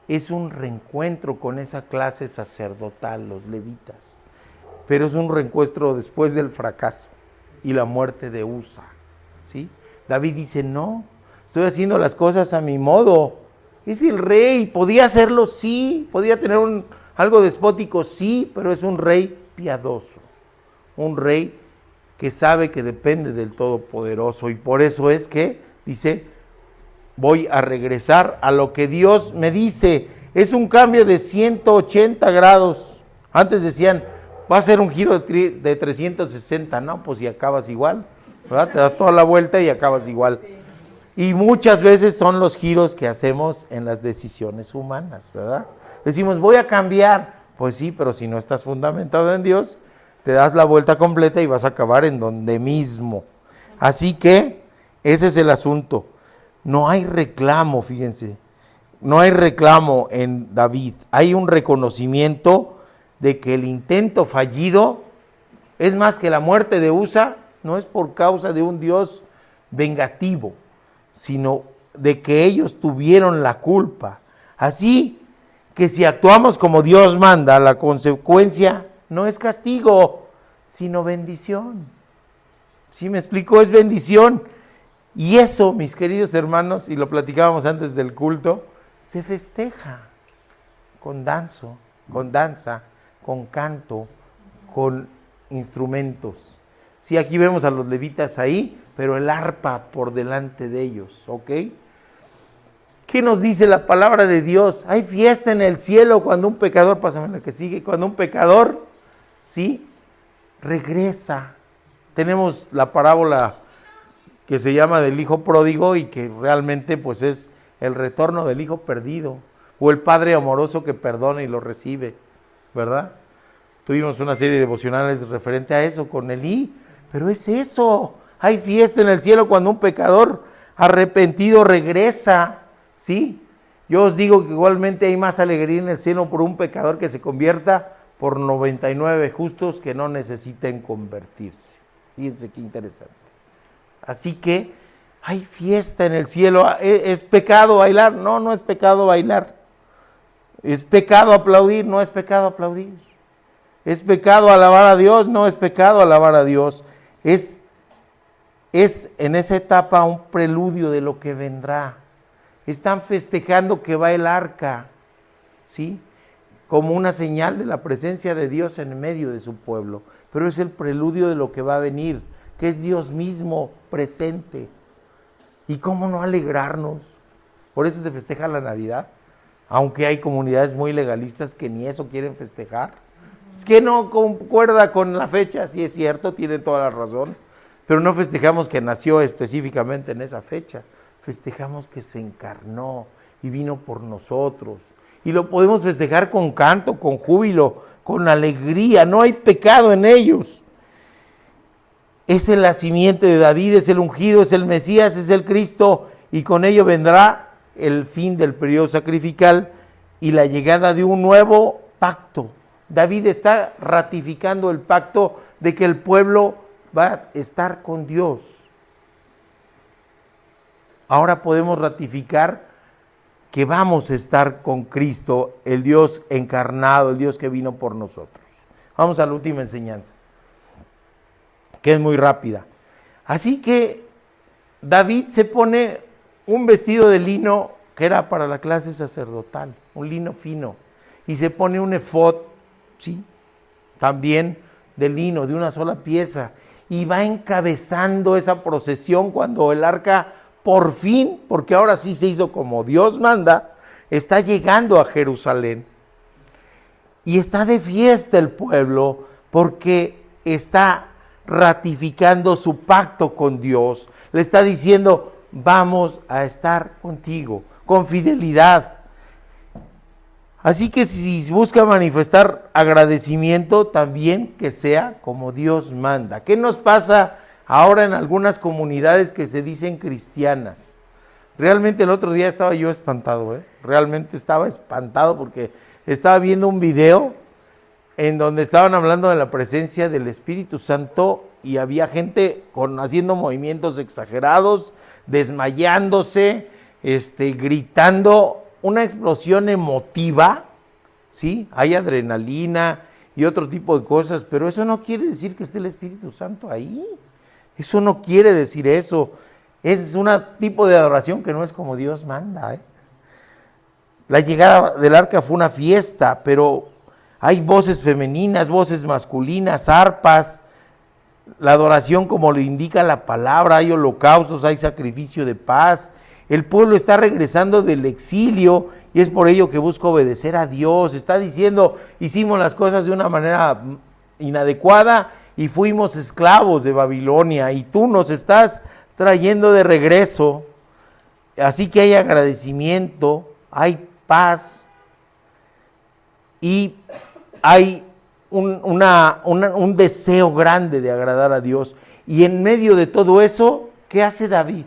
Speaker 2: Es un reencuentro con esa clase sacerdotal, los levitas, pero es un reencuentro después del fracaso y la muerte de Usa, ¿sí? David dice, no, estoy haciendo las cosas a mi modo. Es el rey, podía hacerlo, sí, podía tener algo despótico, sí, pero es un rey piadoso, un rey que sabe que depende del Todopoderoso, y por eso es que dice, voy a regresar a lo que Dios me dice. Es un cambio de 180 grados. Antes decían, va a ser un giro de 360, no, pues y acabas igual, ¿verdad? Te das toda la vuelta y acabas igual. Y muchas veces son los giros que hacemos en las decisiones humanas, ¿verdad? Decimos, voy a cambiar. Pues sí, pero si no estás fundamentado en Dios, te das la vuelta completa y vas a acabar en donde mismo. Así que ese es el asunto. No hay reclamo, fíjense. No hay reclamo en David. Hay un reconocimiento de que el intento fallido, es más que la muerte de Usa, no es por causa de un Dios vengativo, sino de que ellos tuvieron la culpa. Así que si actuamos como Dios manda, la consecuencia no es castigo, sino bendición. ¿Sí me explico? Es bendición. Y eso, mis queridos hermanos, y lo platicábamos antes del culto, se festeja con danza, con canto, con instrumentos. Sí, aquí vemos a los levitas ahí, pero el arpa por delante de ellos, ¿ok? ¿Qué nos dice la palabra de Dios? Hay fiesta en el cielo cuando un pecador, pásame la que sigue, cuando un pecador, ¿sí? Regresa. Tenemos la parábola que se llama del hijo pródigo y que realmente pues es el retorno del hijo perdido, o el padre amoroso que perdona y lo recibe, ¿verdad? Tuvimos una serie de devocionales referente a eso con Elí, pero es eso. Hay fiesta en el cielo cuando un pecador arrepentido regresa, ¿sí? Yo os digo que igualmente hay más alegría en el cielo por un pecador que se convierta por 99 justos que no necesiten convertirse. Fíjense qué interesante. Así que hay fiesta en el cielo. ¿Es pecado bailar? No, no es pecado bailar. ¿Es pecado aplaudir? No es pecado aplaudir. ¿Es pecado alabar a Dios? No es pecado alabar a Dios. Es en esa etapa un preludio de lo que vendrá. Están festejando que va el arca, ¿sí? Como una señal de la presencia de Dios en medio de su pueblo. Pero es el preludio de lo que va a venir, que es Dios mismo presente. ¿Y cómo no alegrarnos? Por eso se festeja la Navidad, aunque hay comunidades muy legalistas que ni eso quieren festejar. Es que no concuerda con la fecha, sí es cierto, tienen toda la razón, pero no festejamos que nació específicamente en esa fecha, festejamos que se encarnó y vino por nosotros. Y lo podemos festejar con canto, con júbilo, con alegría, no hay pecado en ellos. Es la simiente de David, es el ungido, es el Mesías, es el Cristo, y con ello vendrá el fin del periodo sacrificial y la llegada de un nuevo pacto. David está ratificando el pacto de que el pueblo va a estar con Dios. Ahora podemos ratificar que vamos a estar con Cristo, el Dios encarnado, el Dios que vino por nosotros. Vamos a la última enseñanza, que es muy rápida. Así que David se pone un vestido de lino que era para la clase sacerdotal, un lino fino, y se pone un efod, ¿sí? También de lino, de una sola pieza, y va encabezando esa procesión cuando el arca por fin, porque ahora sí se hizo como Dios manda, está llegando a Jerusalén. Y está de fiesta el pueblo porque está ratificando su pacto con Dios. Le está diciendo, vamos a estar contigo, con fidelidad. Así que si busca manifestar agradecimiento, también que sea como Dios manda. ¿Qué nos pasa ahora en algunas comunidades que se dicen cristianas? Realmente el otro día estaba yo espantado, realmente estaba espantado porque estaba viendo un video en donde estaban hablando de la presencia del Espíritu Santo y había gente haciendo movimientos exagerados, desmayándose, gritando, una explosión emotiva, ¿sí? Hay adrenalina y otro tipo de cosas, pero eso no quiere decir que esté el Espíritu Santo ahí. Eso no quiere decir eso. Es un tipo de adoración que no es como Dios manda, La llegada del arca fue una fiesta, pero hay voces femeninas, voces masculinas, arpas, la adoración como lo indica la palabra, hay holocaustos, hay sacrificio de paz. El pueblo está regresando del exilio y es por ello que busca obedecer a Dios. Está diciendo, hicimos las cosas de una manera inadecuada y fuimos esclavos de Babilonia y tú nos estás trayendo de regreso. Así que hay agradecimiento, hay paz y hay un deseo grande de agradar a Dios. Y en medio de todo eso, ¿qué hace David?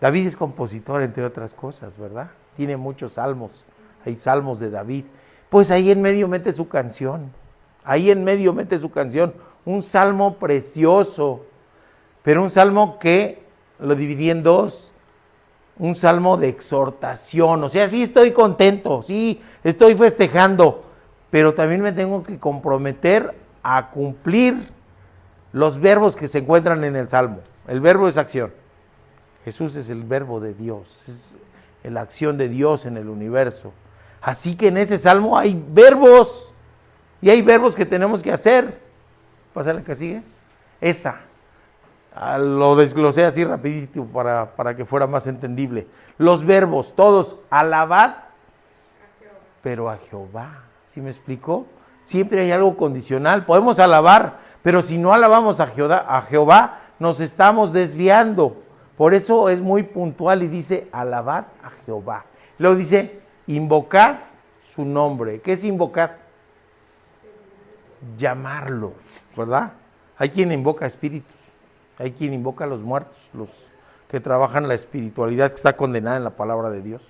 Speaker 2: David es compositor, entre otras cosas, ¿verdad? Tiene muchos salmos, hay salmos de David. Pues ahí en medio mete su canción, un salmo precioso, pero un salmo que lo dividí en dos, un salmo de exhortación, o sea, sí estoy contento, sí estoy festejando, pero también me tengo que comprometer a cumplir los verbos que se encuentran en el salmo. El verbo es acción. Jesús es el verbo de Dios, es la acción de Dios en el universo. Así que en ese salmo hay verbos, y hay verbos que tenemos que hacer. ¿Pasa la que sigue? Esa. Lo desglosé así rapidito para que fuera más entendible. Los verbos, todos, alabad, pero a Jehová. ¿Sí me explicó? Siempre hay algo condicional. Podemos alabar, pero si no alabamos a Jehová, nos estamos desviando. Por eso es muy puntual y dice, alabad a Jehová. Luego dice, invocad su nombre. ¿Qué es invocar? Llamarlo, ¿verdad? Hay quien invoca espíritus, hay quien invoca a los muertos, los que trabajan la espiritualidad que está condenada en la palabra de Dios,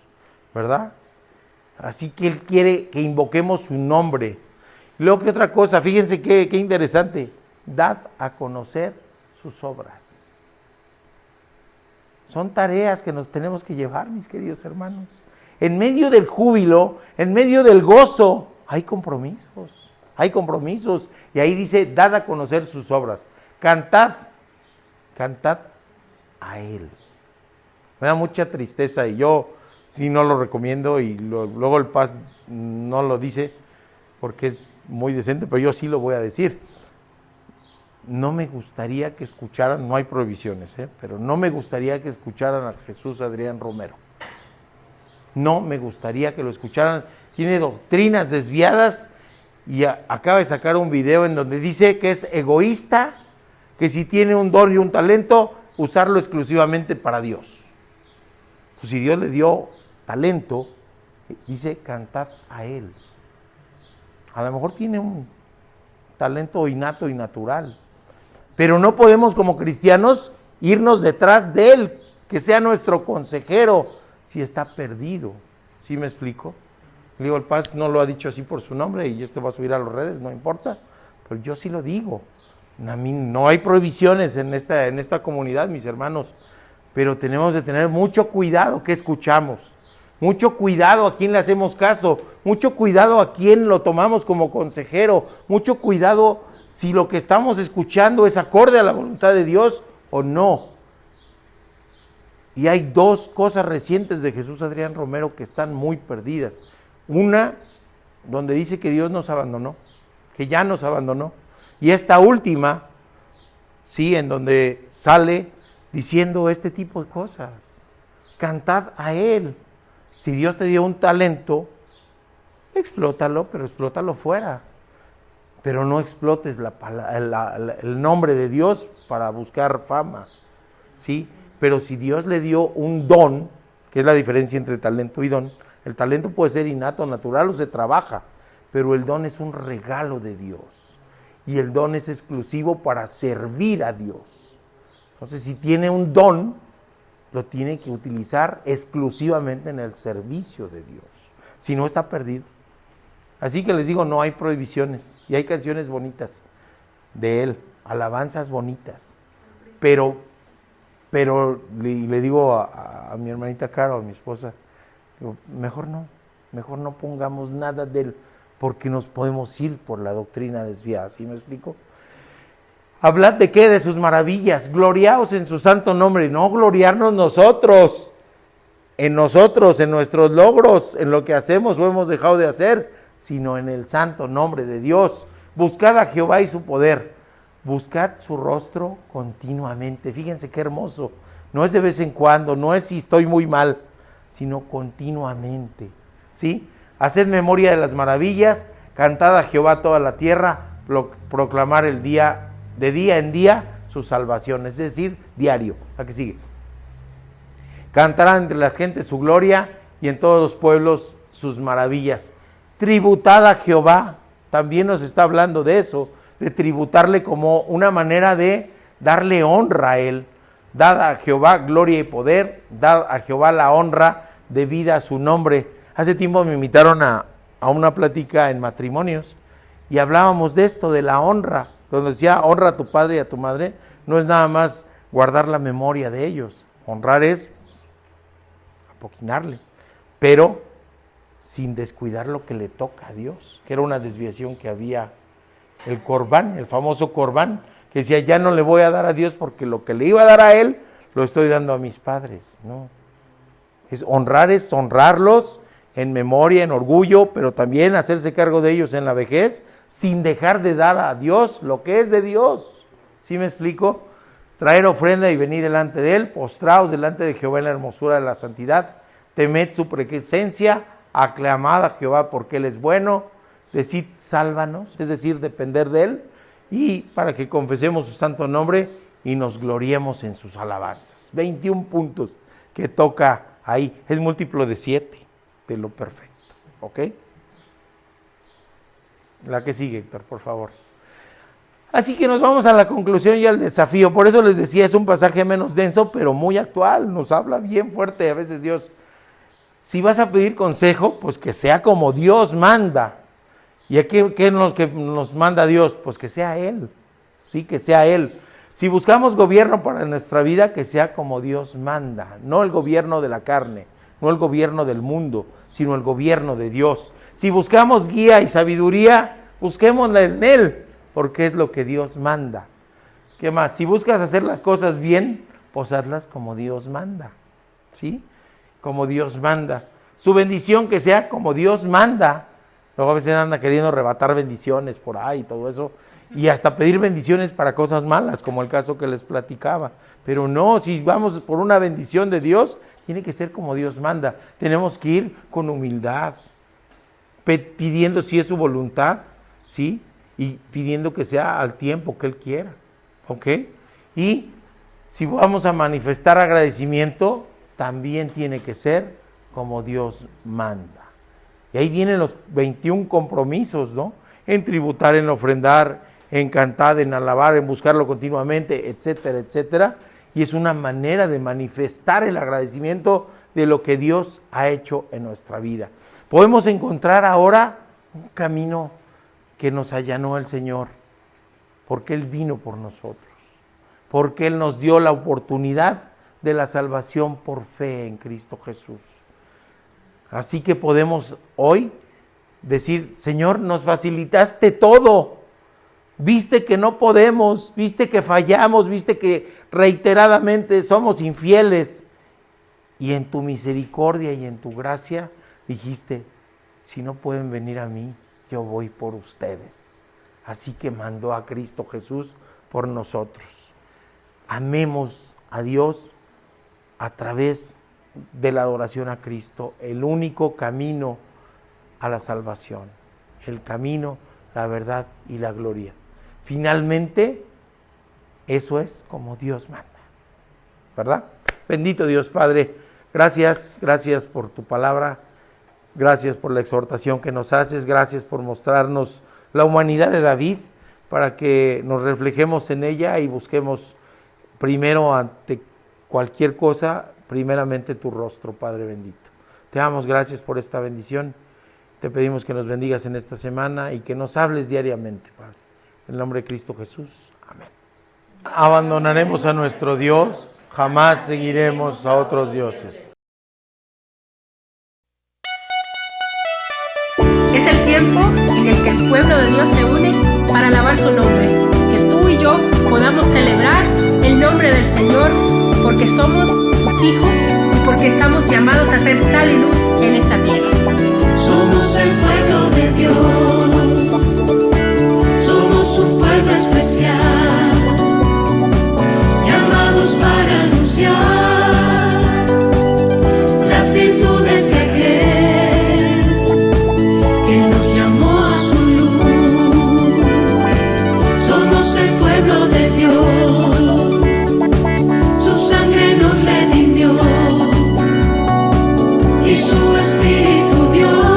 Speaker 2: ¿verdad? Así que Él quiere que invoquemos su nombre. Luego, ¿qué otra cosa? Fíjense qué interesante. Dad a conocer sus obras. Son tareas que nos tenemos que llevar, mis queridos hermanos. En medio del júbilo, en medio del gozo, hay compromisos. Y ahí dice, dad a conocer sus obras. Cantad a Él. Me da mucha tristeza y yo sí no lo recomiendo y luego el Paz no lo dice porque es muy decente, pero yo sí lo voy a decir. No me gustaría que escucharan, no hay prohibiciones, pero no me gustaría que escucharan a Jesús Adrián Romero. No me gustaría que lo escucharan. Tiene doctrinas desviadas y acaba de sacar un video en donde dice que es egoísta, que si tiene un don y un talento, usarlo exclusivamente para Dios. Pues si Dios le dio talento, dice cantad a Él. A lo mejor tiene un talento innato y natural, pero no podemos como cristianos irnos detrás de Él, que sea nuestro consejero, si está perdido. ¿Sí me explico? Le digo, el Paz no lo ha dicho así por su nombre y esto va a subir a las redes, no importa, pero yo sí lo digo. A mí no hay prohibiciones en esta comunidad, mis hermanos, pero tenemos de tener mucho cuidado que escuchamos, mucho cuidado a quién le hacemos caso, mucho cuidado a quién lo tomamos como consejero, mucho cuidado si lo que estamos escuchando es acorde a la voluntad de Dios o no. Y hay dos cosas recientes de Jesús Adrián Romero que están muy perdidas. Una, donde dice que Dios nos abandonó, que ya nos abandonó. Y esta última, sí, en donde sale diciendo este tipo de cosas. Cantad a Él. Si Dios te dio un talento, explótalo, pero explótalo fuera. Pero no explotes el nombre de Dios para buscar fama, ¿sí? Pero si Dios le dio un don, que es la diferencia entre talento y don, el talento puede ser innato, natural o se trabaja, pero el don es un regalo de Dios. Y el don es exclusivo para servir a Dios. Entonces, si tiene un don, lo tiene que utilizar exclusivamente en el servicio de Dios. Si no, está perdido. Así que les digo, no hay prohibiciones. Y hay canciones bonitas de Él, alabanzas bonitas. Pero le digo a mi hermanita Caro, a mi esposa, digo, mejor no pongamos nada de Él, porque nos podemos ir por la doctrina desviada. ¿Sí me explico? Hablad de qué, de sus maravillas, gloriaos en su santo nombre, no gloriarnos nosotros, en nuestros logros, en lo que hacemos o hemos dejado de hacer, sino en el santo nombre de Dios. Buscad a Jehová y su poder, buscad su rostro continuamente. Fíjense qué hermoso, no es de vez en cuando, no es si estoy muy mal, sino continuamente, ¿sí? Haced memoria de las maravillas, cantad a Jehová toda la tierra, proclamar el día de día en día su salvación, es decir, diario. ¿A qué sigue? Cantarán entre las gentes su gloria y en todos los pueblos sus maravillas. Tributad a Jehová, también nos está hablando de eso, de tributarle como una manera de darle honra a Él. Dad a Jehová gloria y poder, dad a Jehová la honra debida a su nombre. Hace tiempo me invitaron a una plática en matrimonios y hablábamos de esto, de la honra, donde decía honra a tu padre y a tu madre, no es nada más guardar la memoria de ellos, honrar es apoquinarle, pero sin descuidar lo que le toca a Dios, que era una desviación que había, el corbán, el famoso corbán, que decía ya no le voy a dar a Dios porque lo que le iba a dar a Él, lo estoy dando a mis padres, no. Es honrarlos en memoria, en orgullo, pero también hacerse cargo de ellos en la vejez, sin dejar de dar a Dios lo que es de Dios. ¿Sí me explico? Traer ofrenda y venir delante de Él, postraos delante de Jehová en la hermosura de la santidad, temed su presencia, aclamad a Jehová porque Él es bueno, decid sálvanos, es decir, depender de Él, y para que confesemos su santo nombre y nos gloriemos en sus alabanzas. 21 puntos que toca ahí, es múltiplo de 7, de lo perfecto, ¿ok? La que sigue, Héctor, por favor. Así que nos vamos a la conclusión y al desafío. Por eso les decía, es un pasaje menos denso, pero muy actual. Nos habla bien fuerte a veces Dios. Si vas a pedir consejo, pues que sea como Dios manda. ¿Y a qué es lo que nos manda Dios? Pues que sea Él, ¿sí? Que sea Él. Si buscamos gobierno para nuestra vida, que sea como Dios manda. No el gobierno de la carne, no el gobierno del mundo, sino el gobierno de Dios. Si buscamos guía y sabiduría, busquémosla en Él, porque es lo que Dios manda. ¿Qué más? Si buscas hacer las cosas bien, pues hazlas como Dios manda, ¿sí? Como Dios manda. Su bendición que sea como Dios manda. Luego a veces anda queriendo arrebatar bendiciones por ahí y todo eso, y hasta pedir bendiciones para cosas malas, como el caso que les platicaba. Pero no, si vamos por una bendición de Dios, tiene que ser como Dios manda. Tenemos que ir con humildad, pidiendo si es su voluntad, ¿sí? Y pidiendo que sea al tiempo que Él quiera, ¿ok? Y si vamos a manifestar agradecimiento, también tiene que ser como Dios manda. Y ahí vienen los 21 compromisos, ¿no? En tributar, en ofrendar, en cantar, en alabar, en buscarlo continuamente, etcétera, etcétera. Y es una manera de manifestar el agradecimiento de lo que Dios ha hecho en nuestra vida. Podemos encontrar ahora un camino que nos allanó el Señor, porque Él vino por nosotros, porque Él nos dio la oportunidad de la salvación por fe en Cristo Jesús. Así que podemos hoy decir, Señor, nos facilitaste todo, viste que no podemos, viste que fallamos, viste que reiteradamente somos infieles, Y en tu misericordia y en tu gracia dijiste, si no pueden venir a mí, yo voy por ustedes. Así que mandó a Cristo Jesús por nosotros. Amemos a Dios a través de la adoración a Cristo, el único camino a la salvación, el camino, la verdad y la gloria. Finalmente, eso es como Dios manda, ¿verdad? Bendito Dios Padre, gracias por tu palabra, gracias por la exhortación que nos haces, gracias por mostrarnos la humanidad de David, para que nos reflejemos en ella y busquemos primero ante cualquier cosa, primeramente tu rostro, Padre bendito. Te damos gracias por esta bendición. Te pedimos que nos bendigas en esta semana y que nos hables diariamente, Padre. En el nombre de Cristo Jesús. Amén. Abandonaremos a nuestro Dios, jamás seguiremos a otros dioses.
Speaker 3: Es el tiempo en el que el pueblo de Dios se une para alabar su nombre. Que tú y yo podamos celebrar el nombre del Señor porque somos sus hijos y porque estamos llamados a ser sal y luz en esta tierra.
Speaker 4: Somos el pueblo de Dios, somos un pueblo especial, llamados para anunciar las virtudes de aquel que nos llamó a su luz. Somos el pueblo de Dios, su sangre nos redimió y su Espíritu dio.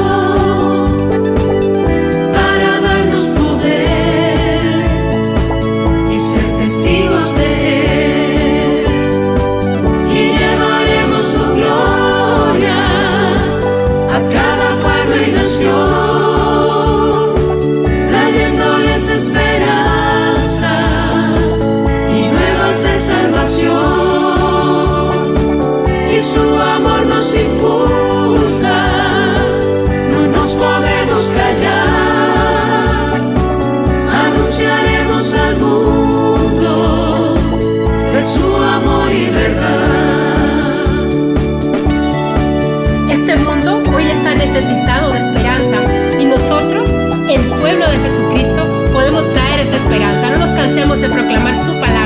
Speaker 3: Necesitado de esperanza y nosotros, el pueblo de Jesucristo, podemos traer esa esperanza. No nos cansemos de proclamar su palabra.